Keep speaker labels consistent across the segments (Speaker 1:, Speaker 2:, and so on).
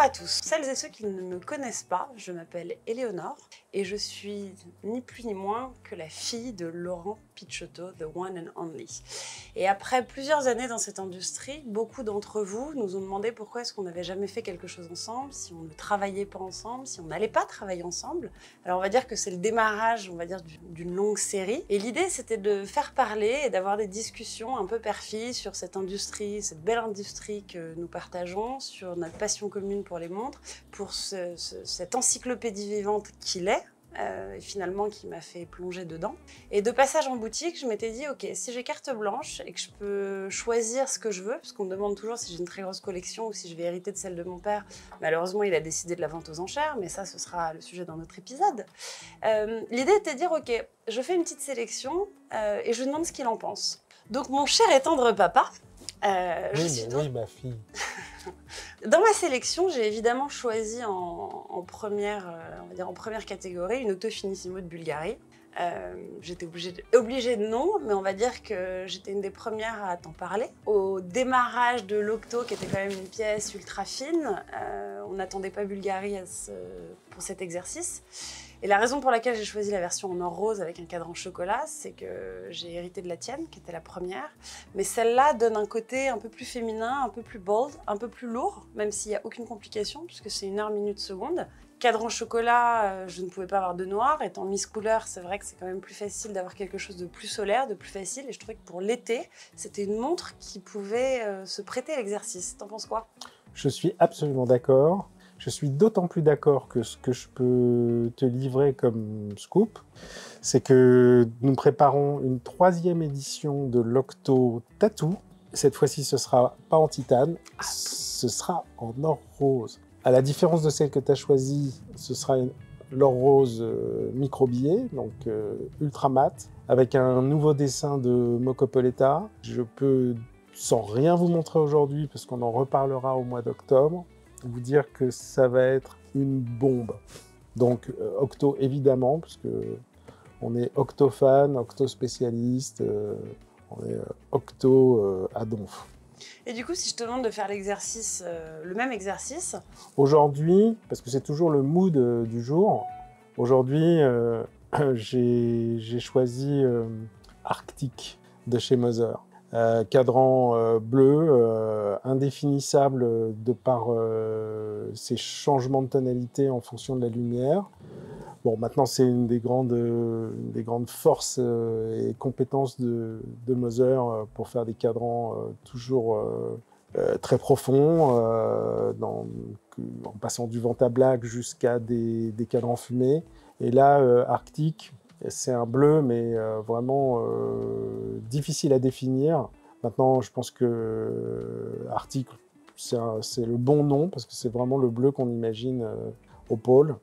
Speaker 1: à tous, celles et ceux qui ne me connaissent pas, je m'appelle Éléonore et je suis ni plus ni moins que la fille de Laurent Picciotto, the one and only. Et après plusieurs années dans cette industrie, beaucoup d'entre vous nous ont demandé pourquoi est-ce qu'on n'avait jamais fait quelque chose ensemble, si on ne travaillait pas ensemble, si on n'allait pas travailler ensemble. Alors on va dire que c'est le démarrage, on va dire, d'une longue série. Et l'idée c'était de faire parler et d'avoir des discussions un peu perfis sur cette industrie, cette belle industrie que nous partageons, sur notre passion commune pour les montres, pour cette encyclopédie vivante qu'il est, et finalement qui m'a fait plonger dedans. Et de passage en boutique, je m'étais dit, ok, si j'ai carte blanche et que je peux choisir ce que je veux, parce qu'on me demande toujours si j'ai une très grosse collection ou si je vais hériter de celle de mon père, malheureusement il a décidé de la vente aux enchères, mais ça ce sera le sujet d'un autre épisode. L'idée était de dire, ok, je fais une petite sélection et je lui demande ce qu'il en pense. Donc mon cher et tendre papa,
Speaker 2: oui, ma fille.
Speaker 1: Dans ma sélection, j'ai évidemment choisi en première, on va dire en première catégorie une Octo Finissimo de Bulgarie. J'étais obligée de non, mais on va dire que j'étais une des premières à t'en parler. Au démarrage de l'Octo, qui était quand même une pièce ultra fine, on n'attendait pas Bulgarie pour cet exercice. Et la raison pour laquelle j'ai choisi la version en or rose avec un cadran chocolat, c'est que j'ai hérité de la tienne, qui était la première. Mais celle-là donne un côté un peu plus féminin, un peu plus bold, un peu plus lourd, même s'il n'y a aucune complication, puisque c'est 1 heure minute seconde. Cadran chocolat, je ne pouvais pas avoir de noir. Étant Miss Couleur, c'est vrai que c'est quand même plus facile d'avoir quelque chose de plus solaire, de plus facile. Et je trouvais que pour l'été, c'était une montre qui pouvait se prêter à l'exercice. T'en penses quoi?
Speaker 2: Je suis absolument d'accord. Je suis d'autant plus d'accord que ce que je peux te livrer comme scoop, c'est que nous préparons une 3e édition de l'Octo Tattoo. Cette fois-ci, ce sera pas en titane, ce sera en or rose. À la différence de celle que tu as choisie, ce sera l'or rose micro-billet, donc ultra mat, avec un nouveau dessin de Mocopoleta. Je peux, sans rien vous montrer aujourd'hui, parce qu'on en reparlera au mois d'octobre, vous dire que ça va être une bombe. Donc Octo évidemment, parce que on est Octo fan, Octo spécialiste, on est Octo à donf.
Speaker 1: Et du coup, si je te demande de faire l'exercice, le même exercice.
Speaker 2: Aujourd'hui, parce que c'est toujours le mood du jour, aujourd'hui j'ai choisi Arctic de chez Moser. Cadran bleu, indéfinissable de par ses changements de tonalité en fonction de la lumière. Bon, maintenant, c'est une des grandes forces et compétences de Moser pour faire des cadrans toujours très profonds, en passant du vent à black jusqu'à des cadrans fumés. Et là, Arctic, c'est un bleu, mais vraiment difficile à définir. Maintenant, je pense que Arctic, c'est le bon nom, parce que c'est vraiment le bleu qu'on imagine au pôle.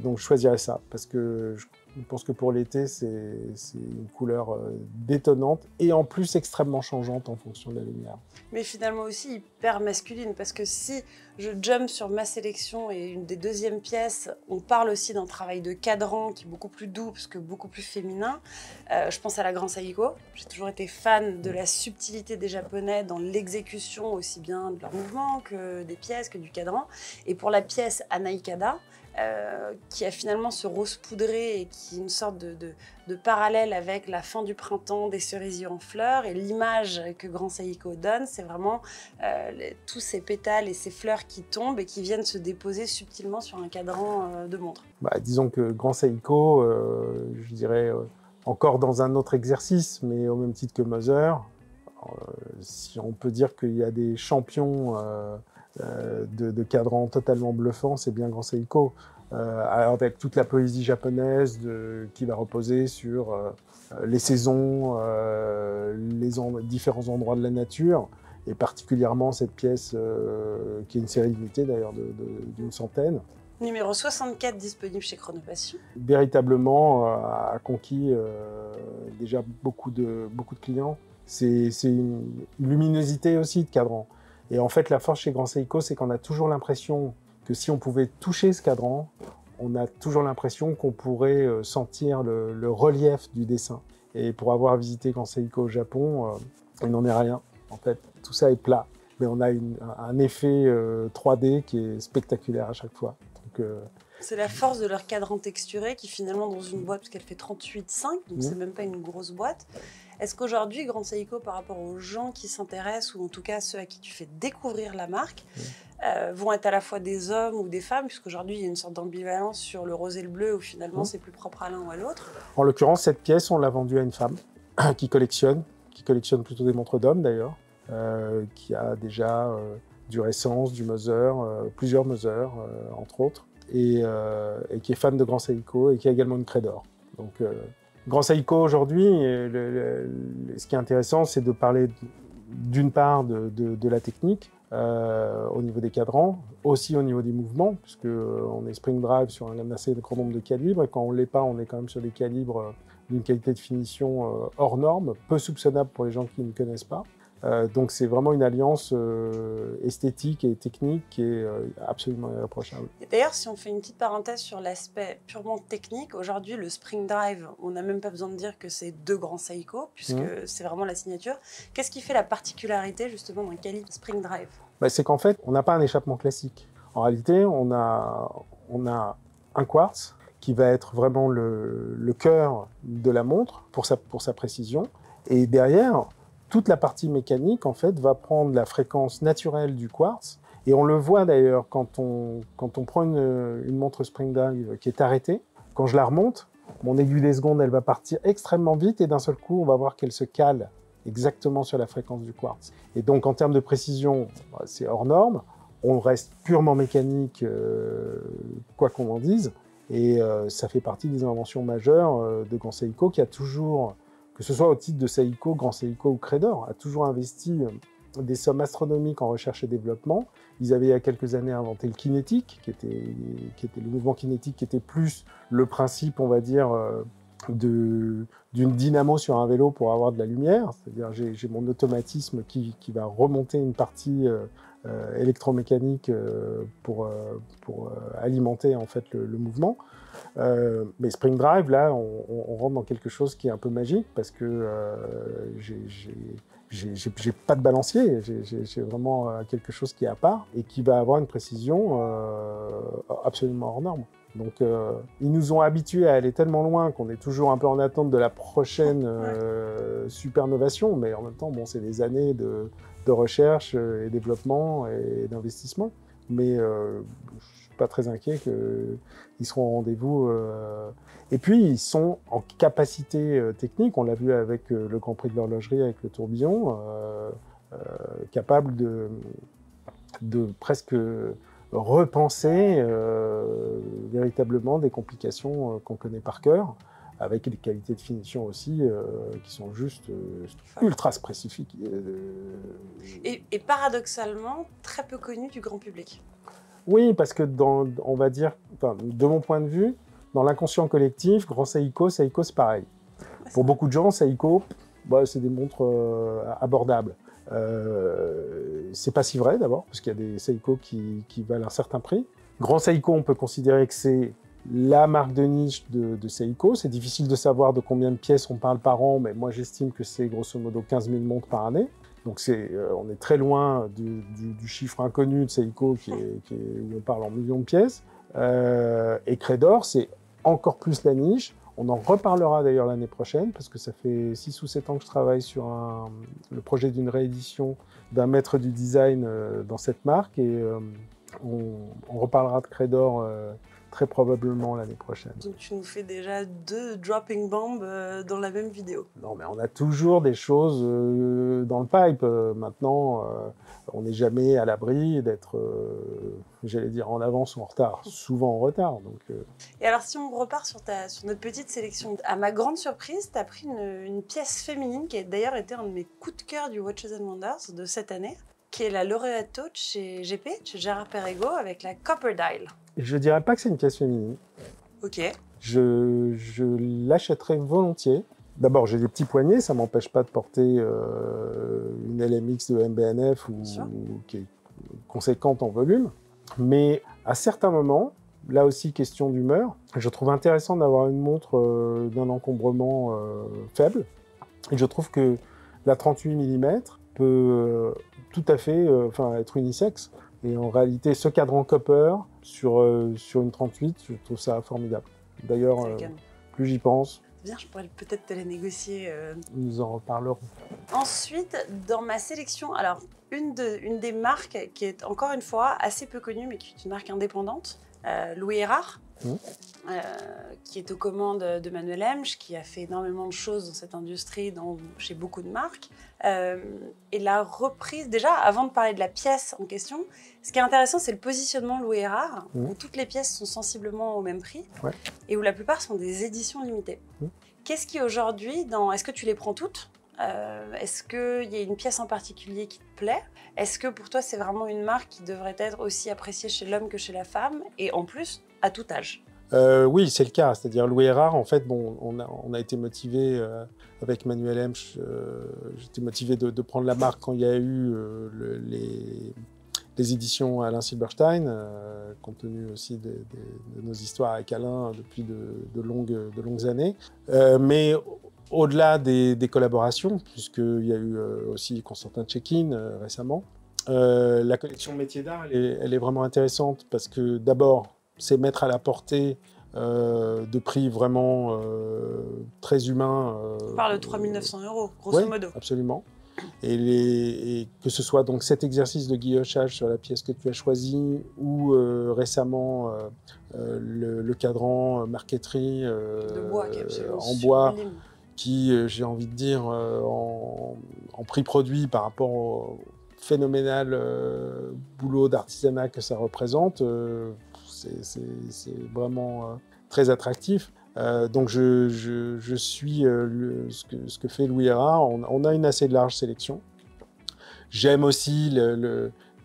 Speaker 2: Donc je choisirais ça, parce que je pense que pour l'été, c'est une couleur détonnante, et en plus extrêmement changeante en fonction de la lumière.
Speaker 1: Mais finalement aussi hyper masculine, parce que si je jump sur ma sélection et une des deuxièmes pièces, on parle aussi d'un travail de cadran qui est beaucoup plus doux, parce que beaucoup plus féminin. Je pense à la Grand Seiko. J'ai toujours été fan de la subtilité des Japonais dans l'exécution aussi bien de leurs mouvements que des pièces, que du cadran. Et pour la pièce Anaikada, qui a finalement ce rose poudré et qui est une sorte de parallèle avec la fin du printemps, des cerisiers en fleurs, et l'image que Grand Seiko donne, c'est vraiment tous ces pétales et ces fleurs qui tombent et qui viennent se déposer subtilement sur un cadran de montre.
Speaker 2: Disons que Grand Seiko, je dirais encore dans un autre exercice, mais au même titre que Moser, si on peut dire qu'il y a des champions de cadrans totalement bluffants, c'est bien Grand Seiko. Avec toute la poésie japonaise qui va reposer sur les saisons, différents endroits de la nature, et particulièrement cette pièce qui est une série limitée d'ailleurs d'une centaine.
Speaker 1: Numéro 64 disponible chez Chronopassion.
Speaker 2: Véritablement a conquis déjà beaucoup de clients. C'est une luminosité aussi de cadran. Et en fait, la force chez Grand Seiko, c'est qu'on a toujours l'impression que si on pouvait toucher ce cadran, on a toujours l'impression qu'on pourrait sentir le relief du dessin. Et pour avoir visité Grand Seiko au Japon, il n'en est rien. En fait, tout ça est plat. mais on a un effet 3D qui est spectaculaire à chaque fois. Donc,
Speaker 1: c'est la force de leur cadran texturé qui finalement dans une boîte, parce qu'elle fait 38,5, donc c'est même pas une grosse boîte. Est-ce qu'aujourd'hui, Grand Seiko, par rapport aux gens qui s'intéressent, ou en tout cas ceux à qui tu fais découvrir la marque, vont être à la fois des hommes ou des femmes, puisqu'aujourd'hui il y a une sorte d'ambivalence sur le rose et le bleu, où finalement c'est plus propre à l'un ou à l'autre?
Speaker 2: En l'occurrence, cette pièce, on l'a vendue à une femme qui collectionne plutôt des montres d'hommes d'ailleurs, qui a déjà du Recence, du Moser, plusieurs Moser entre autres, et qui est fan de Grand Seiko et qui a également une Credor. Donc, Grand Seiko aujourd'hui, ce qui est intéressant, c'est de parler d'une part de la technique au niveau des cadrans, aussi au niveau des mouvements, puisque on est Spring Drive sur un assez grand nombre de calibres, et quand on ne l'est pas, on est quand même sur des calibres d'une qualité de finition hors norme, peu soupçonnable pour les gens qui ne connaissent pas. Donc c'est vraiment une alliance esthétique et technique qui est absolument irréprochable.
Speaker 1: Et d'ailleurs, si on fait une petite parenthèse sur l'aspect purement technique, aujourd'hui le Spring Drive, on n'a même pas besoin de dire que c'est deux grands Seiko, puisque c'est vraiment la signature. Qu'est-ce qui fait la particularité justement d'un calibre Spring Drive?
Speaker 2: C'est qu'en fait, on n'a pas un échappement classique. En réalité, on a un quartz qui va être vraiment le cœur de la montre pour sa précision, et derrière, toute la partie mécanique, en fait, va prendre la fréquence naturelle du quartz. Et on le voit d'ailleurs quand on prend une montre Spring Drive qui est arrêtée. Quand je la remonte, mon aiguille des secondes, elle va partir extrêmement vite et d'un seul coup, on va voir qu'elle se cale exactement sur la fréquence du quartz. Et donc, en termes de précision, c'est hors norme. On reste purement mécanique, quoi qu'on en dise. Et ça fait partie des inventions majeures de Grand Seiko qui a toujours, que ce soit au titre de Seiko, Grand Seiko ou Credor, a toujours investi des sommes astronomiques en recherche et développement. Ils avaient il y a quelques années inventé le kinétique, qui était le mouvement kinétique, qui était plus le principe, on va dire, d'une dynamo sur un vélo pour avoir de la lumière. C'est-à-dire j'ai mon automatisme qui va remonter une partie électromécanique pour alimenter en fait le mouvement. Mais Spring Drive, là, on rentre dans quelque chose qui est un peu magique parce que j'ai pas de balancier, j'ai vraiment quelque chose qui est à part et qui va avoir une précision absolument hors norme. Donc, ils nous ont habitués à aller tellement loin qu'on est toujours un peu en attente de la prochaine supernovation, mais en même temps, bon, c'est des années de recherche et développement et d'investissement. Mais je suis pas très inquiet qu'ils seront au rendez-vous. Et puis, ils sont en capacité technique, on l'a vu avec le Grand Prix de l'horlogerie, avec le tourbillon, capable de presque repenser véritablement des complications qu'on connaît par cœur, avec des qualités de finition aussi qui sont juste ultra spécifiques.
Speaker 1: Et paradoxalement, très peu connues du grand public.
Speaker 2: Oui, parce que on va dire, enfin, de mon point de vue, dans l'inconscient collectif, Grand Seiko, c'est pareil. Pour beaucoup de gens, Seiko, c'est des montres abordables. C'est pas si vrai d'abord, parce qu'il y a des Seiko qui valent un certain prix. Grand Seiko, on peut considérer que c'est la marque de niche de Seiko. C'est difficile de savoir de combien de pièces on parle par an, mais moi j'estime que c'est grosso modo 15 000 montres par année. Donc on est très loin du chiffre inconnu de Seiko où on parle en millions de pièces. Et Credor, c'est encore plus la niche. On en reparlera d'ailleurs l'année prochaine, parce que ça fait 6 ou 7 ans que je travaille sur le projet d'une réédition d'un maître du design dans cette marque, et on reparlera de Credor très probablement l'année prochaine.
Speaker 1: Donc tu nous fais déjà 2 dropping bombs dans la même vidéo.
Speaker 2: Non, mais on a toujours des choses dans le pipe. Maintenant, on n'est jamais à l'abri d'être, j'allais dire, en avance ou en retard. Souvent en retard. Donc,
Speaker 1: Et alors, si on repart sur notre petite sélection, à ma grande surprise, tu as pris une pièce féminine qui a d'ailleurs été un de mes coups de cœur du Watches & Wonders de cette année, qui est la Laureato chez GP, chez Gérard Perregaux, avec la Copper Dial.
Speaker 2: Je dirais pas que c'est une pièce féminine.
Speaker 1: Ok.
Speaker 2: Je l'achèterais volontiers. D'abord, j'ai des petits poignets, ça m'empêche pas de porter une LMX de MBNF qui est conséquente en volume. Mais à certains moments, là aussi question d'humeur, je trouve intéressant d'avoir une montre d'un encombrement faible. Et je trouve que la 38 mm peut tout à fait être unisexe. Et en réalité, ce cadran copper sur une 38, je trouve ça formidable. D'ailleurs, plus j'y pense,
Speaker 1: bien, je pourrais peut-être te les négocier.
Speaker 2: Nous en reparlerons.
Speaker 1: Ensuite, dans ma sélection, alors une des marques qui est encore une fois assez peu connue, mais qui est une marque indépendante, Louis Erard, qui est aux commandes de Manuel Hemsch, qui a fait énormément de choses dans cette industrie, chez beaucoup de marques. Et la reprise, déjà, avant de parler de la pièce en question, ce qui est intéressant, c'est le positionnement Louis Erard, où toutes les pièces sont sensiblement au même prix, et où la plupart sont des éditions limitées. Qu'est-ce qui aujourd'hui, est-ce que tu les prends toutes ? Est-ce qu'il y a une pièce en particulier qui te plaît? Est-ce que pour toi, c'est vraiment une marque qui devrait être aussi appréciée chez l'homme que chez la femme? Et en plus, à tout âge?
Speaker 2: Oui, c'est le cas. C'est-à-dire Louis Erard, en fait, on a été motivé avec Manuel Hemsch. J'étais motivé de prendre la marque quand il y a eu les éditions Alain Silberstein, compte tenu aussi de nos histoires avec Alain depuis de longues années. Mais au-delà des collaborations, puisqu'il y a eu aussi Constantin Tchekhine récemment, la collection Métiers d'Art, elle est vraiment intéressante parce que d'abord, c'est mettre à la portée de prix vraiment très humains.
Speaker 1: On parle de 3 900 €, grosso modo.
Speaker 2: Absolument. Et que ce soit donc cet exercice de guillochage sur la pièce que tu as choisie ou récemment le cadran marqueterie
Speaker 1: de bois,
Speaker 2: en bois, qui, j'ai envie de dire, en prix produit par rapport au phénoménal boulot d'artisanat que ça représente, c'est vraiment très attractif. Donc je suis ce que fait Louis Erard. On a une assez large sélection. J'aime aussi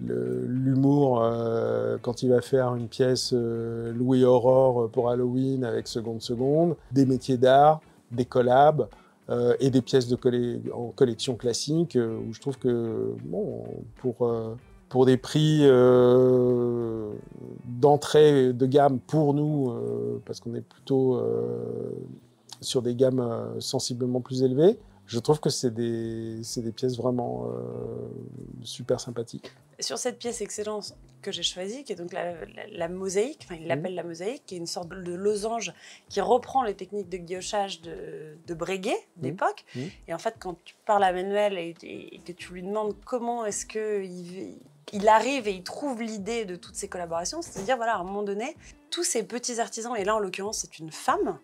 Speaker 2: l'humour quand il va faire une pièce Louis Aurore pour Halloween avec seconde, des métiers d'art, des collabs et des pièces en collection classique où je trouve que bon, pour des prix d'entrée de gamme pour nous, parce qu'on est plutôt sur des gammes sensiblement plus élevées, je trouve que c'est des pièces vraiment super sympathiques.
Speaker 1: Sur cette pièce excellente que j'ai choisie, qui est donc la mosaïque, enfin il l'appelle la mosaïque, qui est une sorte de losange qui reprend les techniques de guillochage de Breguet d'époque. Et en fait, quand tu parles à Manuel et que tu lui demandes comment est-ce qu'il arrive et il trouve l'idée de toutes ces collaborations, c'est-à-dire, voilà, à un moment donné, tous ces petits artisans, et là en l'occurrence c'est une femme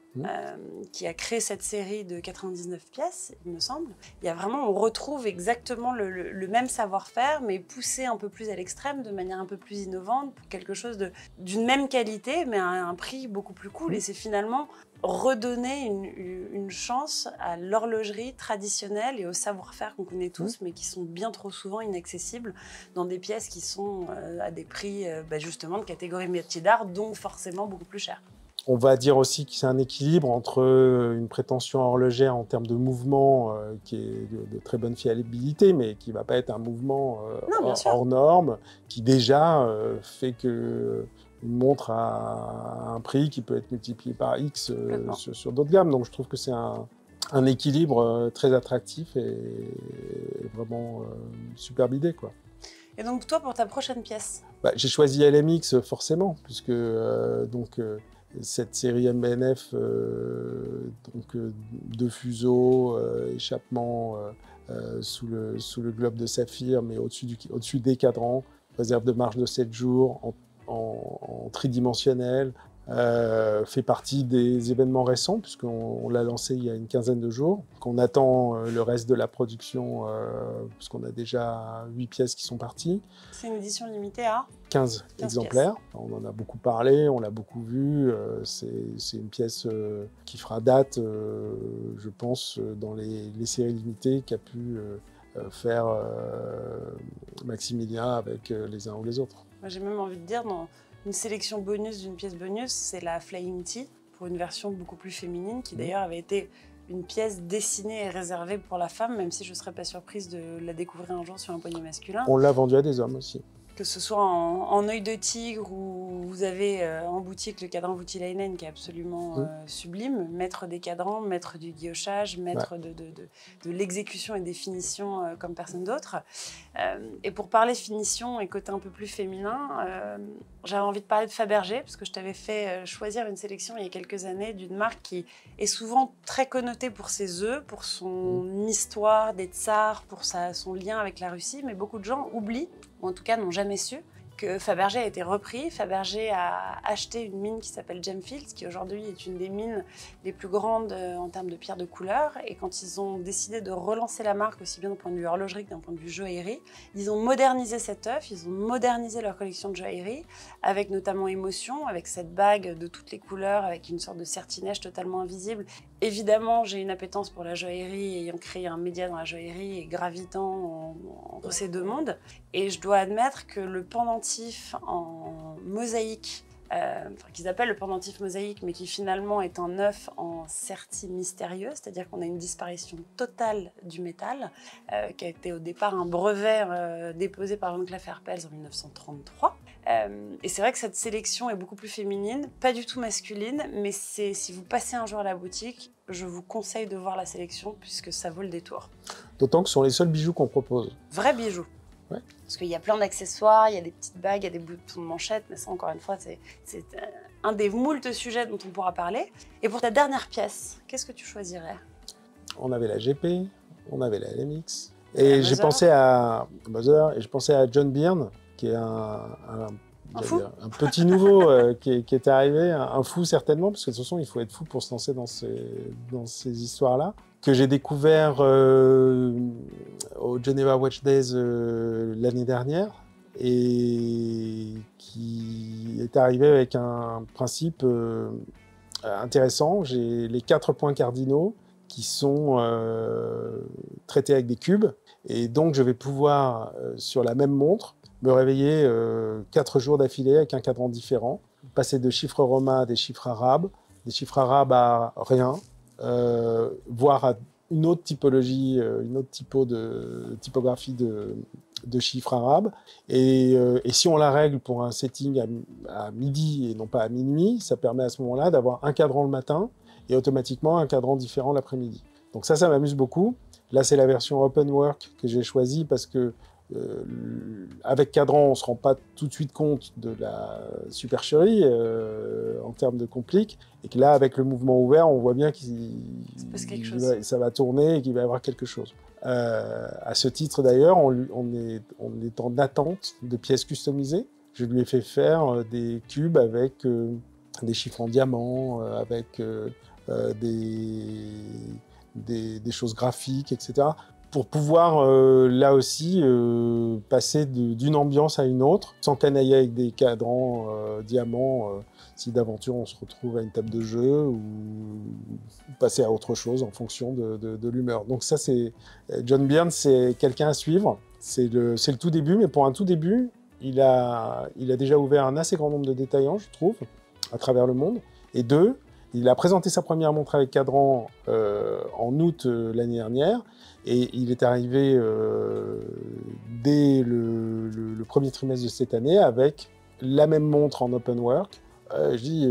Speaker 1: qui a créé cette série de 99 pièces, il me semble. Il y a vraiment, on retrouve exactement le même savoir-faire, mais poussé un peu plus à l'extrême, de manière un peu plus innovante, pour quelque chose d'une même qualité, mais à un prix beaucoup plus cool. Et c'est finalement redonner une chance à l'horlogerie traditionnelle et au savoir-faire qu'on connaît tous, mais qui sont bien trop souvent inaccessibles dans des pièces qui sont à des prix justement de catégorie métier d'art, donc forcément beaucoup plus cher.
Speaker 2: On va dire aussi que c'est un équilibre entre une prétention horlogère en termes de mouvement qui est de très bonne fiabilité, mais qui ne va pas être un mouvement hors norme, qui déjà fait que une montre à un prix qui peut être multiplié par X sur d'autres gammes. Donc je trouve que c'est un équilibre très attractif et vraiment superbe idée, quoi.
Speaker 1: Et donc toi, pour ta prochaine pièce?
Speaker 2: J'ai choisi LMX forcément, puisque cette série MBNF, deux fuseaux, échappement sous le globe de saphir, mais au-dessus des cadrans, réserve de marge de 7 jours, en tridimensionnel, fait partie des événements récents, puisqu'on l'a lancé il y a une quinzaine de jours, qu'on attend le reste de la production, puisqu'on a déjà 8 pièces qui sont parties.
Speaker 1: C'est une édition limitée à
Speaker 2: 15 exemplaires. Pièces. On en a beaucoup parlé, on l'a beaucoup vu. C'est une pièce qui fera date, je pense, dans les séries limitées qu'a pu faire Maximilien avec les uns ou les autres.
Speaker 1: J'ai même envie de dire, dans une sélection bonus d'une pièce bonus, c'est la Flying T, pour une version beaucoup plus féminine, qui d'ailleurs avait été une pièce dessinée et réservée pour la femme, même si je ne serais pas surprise de la découvrir un jour sur un poignet masculin.
Speaker 2: On l'a vendue à des hommes aussi.
Speaker 1: que ce soit en œil de tigre où vous avez en boutique le cadran Voutilainen qui est absolument sublime, maître des cadrans, maître du guillochage, maître de l'exécution et des finitions comme personne d'autre. Et pour parler finition et côté un peu plus féminin, j'avais envie de parler de Fabergé parce que je t'avais fait choisir une sélection il y a quelques années d'une marque qui est souvent très connotée pour ses œufs, pour son histoire des tsars, pour son lien avec la Russie, mais beaucoup de gens oublient, ou en tout cas n'ont jamais su, que Fabergé a été repris. Fabergé a acheté une mine qui s'appelle Gemfields, qui aujourd'hui est une des mines les plus grandes en termes de pierres de couleur. Et quand ils ont décidé de relancer la marque, aussi bien d'un point de vue horlogerie que d'un point de vue joaillerie, ils ont modernisé cette œuvre, ils ont modernisé leur collection de joaillerie, avec notamment émotion, avec cette bague de toutes les couleurs, avec une sorte de sertinège totalement invisible. Évidemment, j'ai une appétence pour la joaillerie, ayant créé un média dans la joaillerie et gravitant entre ces deux mondes. Et je dois admettre que le pendentif en mosaïque, qu'ils appellent le pendentif mosaïque, mais qui finalement est un œuf en serti mystérieux, c'est-à-dire qu'on a une disparition totale du métal, qui a été au départ un brevet déposé par Van Cleef & Arpels en 1933. Et c'est vrai que cette sélection est beaucoup plus féminine, pas du tout masculine, mais si vous passez un jour à la boutique, je vous conseille de voir la sélection puisque ça vaut le détour.
Speaker 2: D'autant que ce sont les seuls bijoux qu'on propose.
Speaker 1: Vrais bijoux. Ouais. Parce qu'il y a plein d'accessoires, il y a des petites bagues, il y a des boutons de manchette, mais ça, encore une fois, c'est un des moultes sujets dont on pourra parler. Et pour ta dernière pièce, qu'est-ce que tu choisirais?
Speaker 2: On avait la GP, on avait la LMX, et j'ai pensé à Mother, et je pensais à John Byrne, qui est un petit nouveau qui est arrivé, un fou certainement, parce que de toute façon, il faut être fou pour se lancer dans ces histoires-là, que j'ai découvert au Geneva Watch Days l'année dernière, et qui est arrivé avec un principe intéressant. J'ai les 4 points cardinaux qui sont traités avec des cubes, et donc je vais pouvoir, sur la même montre, me réveiller 4 jours d'affilée avec un cadran différent, passer de chiffres romains à des chiffres arabes à rien, voire à une autre typologie, une autre typographie de chiffres arabes. Et si on la règle pour un setting à midi et non pas à minuit, ça permet à ce moment-là d'avoir un cadran le matin et automatiquement un cadran différent l'après-midi. Donc ça m'amuse beaucoup. Là, c'est la version Open Work que j'ai choisie parce que avec cadran, on ne se rend pas tout de suite compte de la supercherie en termes de complique, et que là, avec le mouvement ouvert, on voit bien ça va tourner et qu'il va y avoir quelque chose. À ce titre, d'ailleurs, on est en attente de pièces customisées. Je lui ai fait faire des cubes avec des chiffres en diamant, avec des choses graphiques, etc., pour pouvoir, là aussi, passer d'une ambiance à une autre, sans canailler avec des cadrans diamants, si d'aventure on se retrouve à une table de jeu, ou passer à autre chose en fonction de l'humeur. Donc ça, c'est John Byrne, c'est quelqu'un à suivre. C'est le tout début, mais pour un tout début, il a déjà ouvert un assez grand nombre de détaillants, je trouve, à travers le monde. Et il a présenté sa première montre avec cadran en août l'année dernière, et il est arrivé dès le premier trimestre de cette année avec la même montre en open work. Je dis,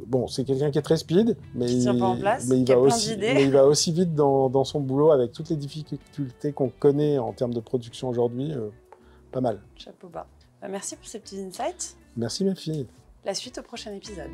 Speaker 2: bon, c'est quelqu'un qui est très speed, mais il va aussi vite dans son boulot avec toutes les difficultés qu'on connaît en termes de production aujourd'hui. Pas mal.
Speaker 1: Chapeau bas. Merci pour ces petits insights.
Speaker 2: Merci ma fille.
Speaker 1: La suite au prochain épisode.